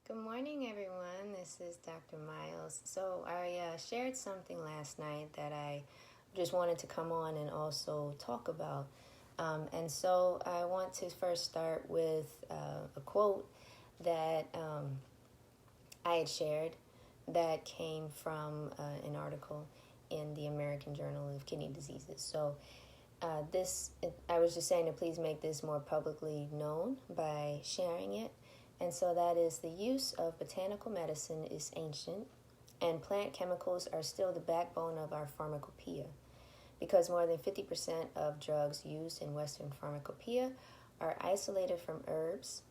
Good morning, everyone. This is Dr. Miles. So, I shared something last night that I just wanted to come on and also talk about. And so, I want to first start with a quote that I had shared that came from an article in the American Journal of Kidney Diseases. I was just saying to please make this more publicly known by sharing it. And so that is the use of botanical medicine is ancient, and plant chemicals are still the backbone of our pharmacopoeia, because more than 50% of drugs used in Western pharmacopoeia are isolated from herbs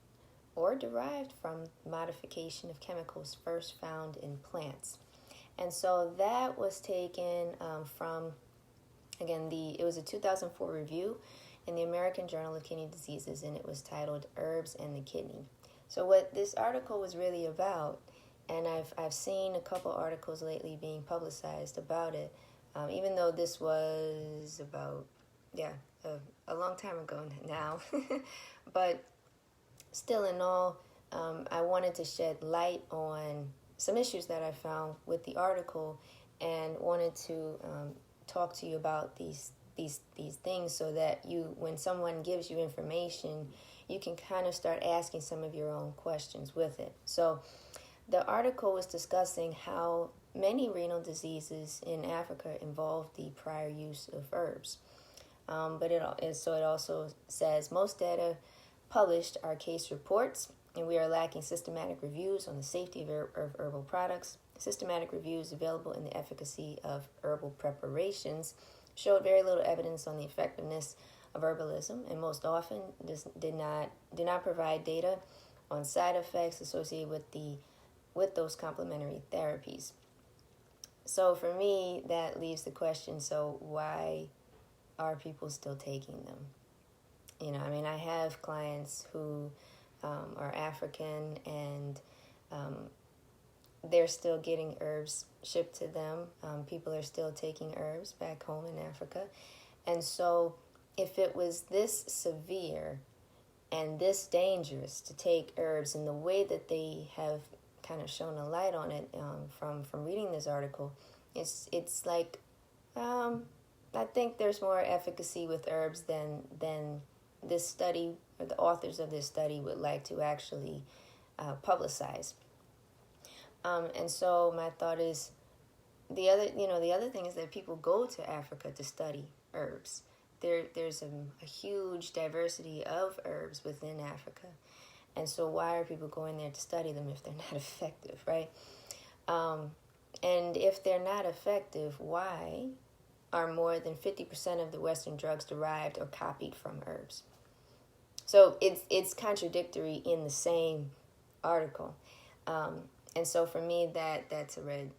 or derived from modification of chemicals first found in plants. And so that was taken from, again, it was a 2004 review in the American Journal of Kidney Diseases, and it was titled Herbs and the Kidney. So what this article was really about, and I've seen a couple articles lately being publicized about it, even though this was about, a long time ago now. But still in all, I wanted to shed light on some issues that I found with the article and wanted to talk to you about these things so that when someone gives you information, you can kind of start asking some of your own questions with it. So the article was discussing how many renal diseases in Africa involve the prior use of herbs. But it also says most data published are case reports, and we are lacking systematic reviews on the safety of herbal products. Systematic reviews available in the efficacy of herbal preparations showed very little evidence on the effectiveness of herbalism, and most often did not provide data on side effects associated with those complementary therapies. So for me, that leaves the question: so why are people still taking them? I have clients who are African, and they're still getting herbs shipped to them. People are still taking herbs back home in Africa. And so if it was this severe and this dangerous to take herbs in the way that they have kind of shown a light on it from reading this article, it's like I think there's more efficacy with herbs than this study or the authors of this study would like to actually publicize. And so my thought is the other thing is that people go to Africa to study herbs. There's a huge diversity of herbs within Africa. And so why are people going there to study them if they're not effective, right? And if they're not effective, why are more than 50% of the Western drugs derived or copied from herbs? So it's contradictory in the same article. And so for me, that's a red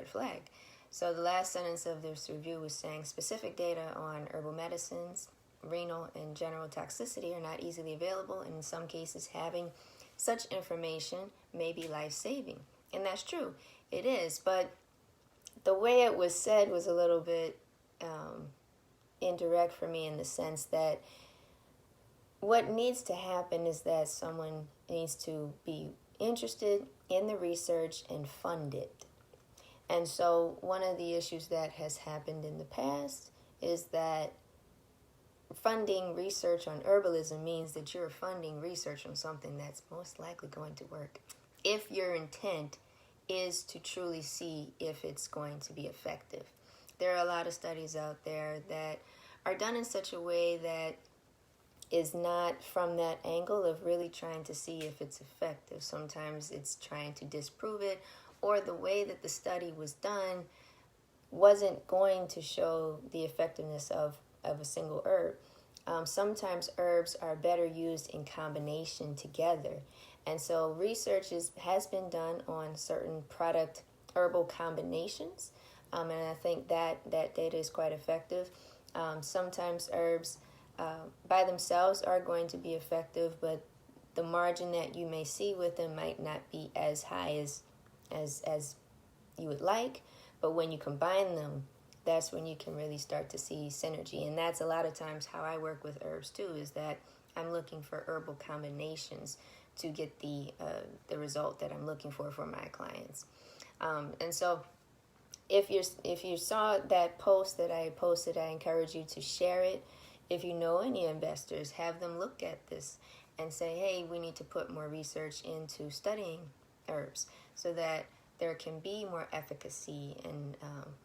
flag. So the last sentence of this review was saying specific data on herbal medicines, renal, and general toxicity are not easily available, and in some cases having such information may be life-saving. And that's true. It is. But the way it was said was a little bit indirect for me, in the sense that what needs to happen is that someone needs to be interested in the research and fund it. And so one of the issues that has happened in the past is that funding research on herbalism means that you're funding research on something that's most likely going to work, if your intent is to truly see if it's going to be effective. There are a lot of studies out there that are done in such a way that is not from that angle of really trying to see if it's effective. Sometimes it's trying to disprove it, or the way that the study was done wasn't going to show the effectiveness of a single herb. Sometimes herbs are better used in combination together. And so research has been done on certain product herbal combinations, and I think that data is quite effective. Sometimes herbs by themselves are going to be effective, but the margin that you may see with them might not be as high as you would like. But when you combine them, that's when you can really start to see synergy. And that's a lot of times how I work with herbs too, is that I'm looking for herbal combinations to get the result that I'm looking for my clients. And so if you saw that post that I posted, I encourage you to share it. If you know any investors, have them look at this and say, hey, we need to put more research into studying herbs so that there can be more efficacy and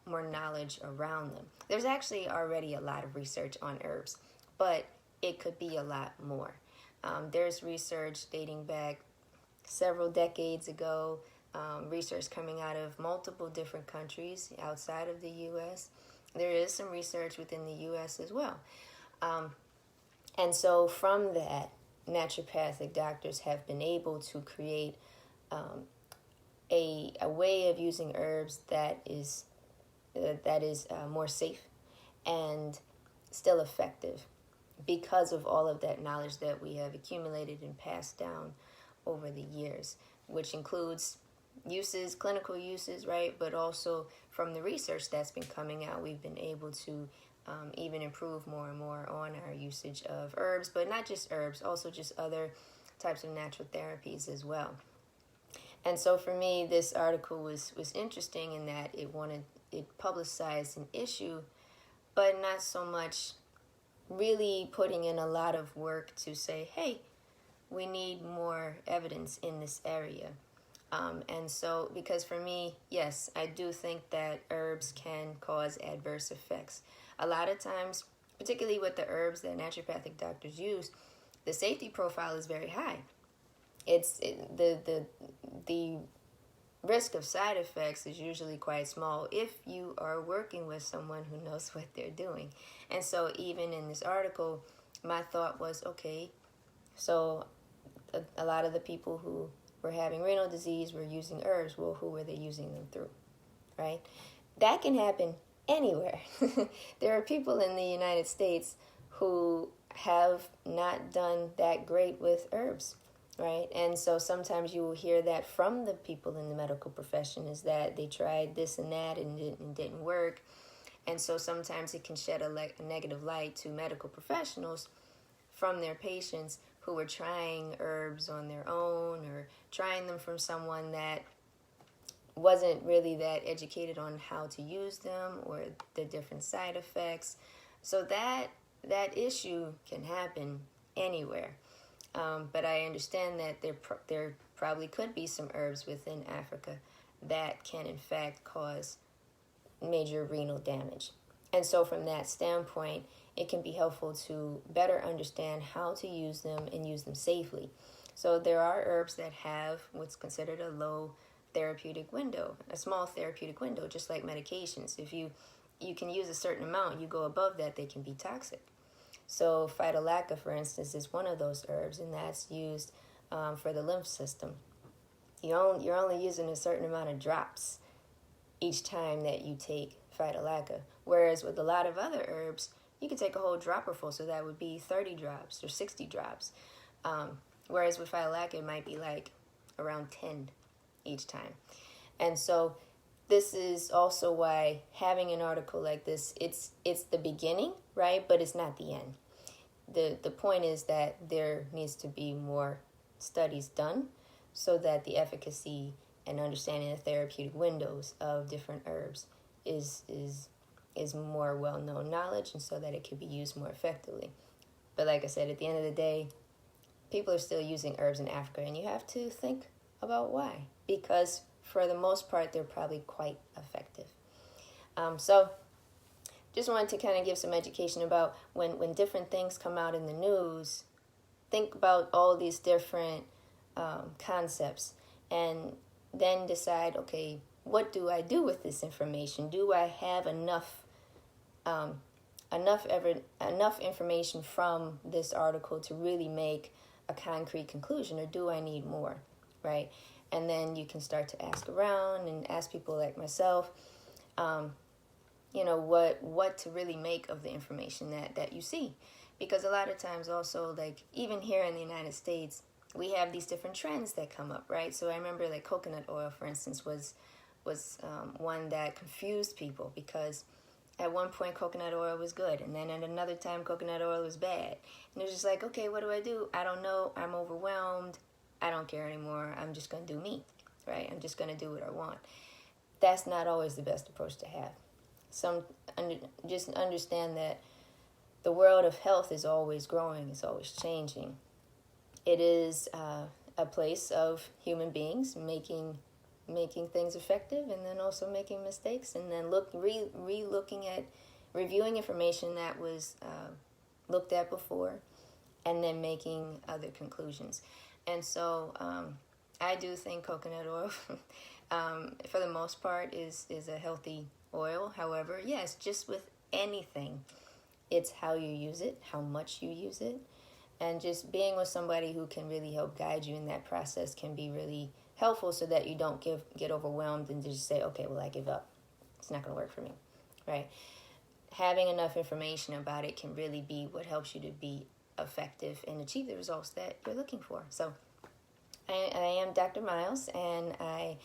more knowledge around them. There's actually already a lot of research on herbs, but it could be a lot more. There's research dating back several decades ago, research coming out of multiple different countries outside of the U.S. There is some research within the U.S. as well. And so from that, naturopathic doctors have been able to create a way of using herbs that is more safe and still effective because of all of that knowledge that we have accumulated and passed down over the years, which includes uses, clinical uses, right? But also from the research that's been coming out, we've been able to even improve more and more on our usage of herbs, but not just herbs, also just other types of natural therapies as well. And so for me, this article was interesting in that it publicized an issue, but not so much really putting in a lot of work to say, hey, we need more evidence in this area. And so, because for me, yes, I do think that herbs can cause adverse effects. A lot of times, particularly with the herbs that naturopathic doctors use, the safety profile is very high. The risk of side effects is usually quite small if you are working with someone who knows what they're doing. And so even in this article, my thought was, okay, so a lot of the people who were having renal disease were using herbs. Well, who were they using them through, right? That can happen anywhere. There are people in the United States who have not done that great with herbs, right? And so sometimes you will hear that from the people in the medical profession, is that they tried this and that and it didn't work. And so sometimes it can shed a negative light to medical professionals from their patients who were trying herbs on their own or trying them from someone that wasn't really that educated on how to use them or the different side effects. So that issue can happen anywhere. But I understand that there probably could be some herbs within Africa that can in fact cause major renal damage. And so from that standpoint, it can be helpful to better understand how to use them and use them safely. So there are herbs that have what's considered a low therapeutic window, a small therapeutic window, just like medications. If you can use a certain amount, you go above that, they can be toxic. So phytolacca, for instance, is one of those herbs, and that's used for the lymph system. You're only using a certain amount of drops each time that you take phytolacca, whereas with a lot of other herbs, you can take a whole dropper full, so that would be 30 drops or 60 drops. Whereas with phytolacca, it might be like around 10 each time. And so this is also why having an article like this, it's the beginning, right? But it's not the end. The point is that there needs to be more studies done so that the efficacy and understanding the therapeutic windows of different herbs is more well-known knowledge, and so that it can be used more effectively. But like I said, at the end of the day, people are still using herbs in Africa, and you have to think about why. Because for the most part, they're probably quite effective. So just wanted to kind of give some education about when different things come out in the news, think about all these different concepts and then decide, okay, what do I do with this information? Do I have enough information from this article to really make a concrete conclusion, or do I need more, right? And then you can start to ask around and ask people like myself, what to really make of the information that you see. Because a lot of times also, like even here in the United States, we have these different trends that come up, right? So I remember like coconut oil, for instance, was one that confused people, because at one point coconut oil was good, and then at another time coconut oil was bad. And it was just like, okay, what do? I don't know. I'm overwhelmed. I don't care anymore. I'm just going to do me, right? I'm just going to do what I want. That's not always the best approach to have. Just understand that the world of health is always growing. It's always changing. It is a place of human beings making things effective, and then also making mistakes, and then reviewing information that was looked at before, and then making other conclusions. And so I do think coconut oil, for the most part, is a healthy oil. However, yes, just with anything, it's how you use it, how much you use it, and just being with somebody who can really help guide you in that process can be really helpful, so that you don't get overwhelmed and just say, okay, well, I give up. It's not going to work for me, right? Having enough information about it can really be what helps you to be effective and achieve the results that you're looking for. So I am Dr. Miles, and I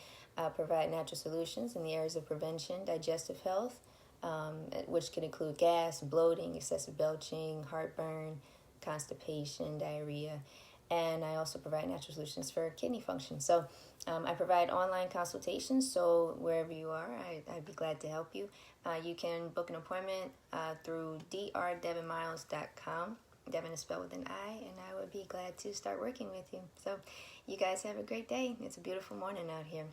provide natural solutions in the areas of prevention, digestive health, which can include gas, bloating, excessive belching, heartburn, constipation, diarrhea, and I also provide natural solutions for kidney function. So I provide online consultations, so wherever you are, I'd be glad to help you. You can book an appointment through drdevonmiles.com. Devon is spelled with an I, and I would be glad to start working with you. So you guys have a great day. It's a beautiful morning out here.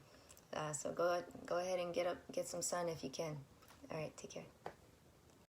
So go ahead and get some sun if you can. All right, take care.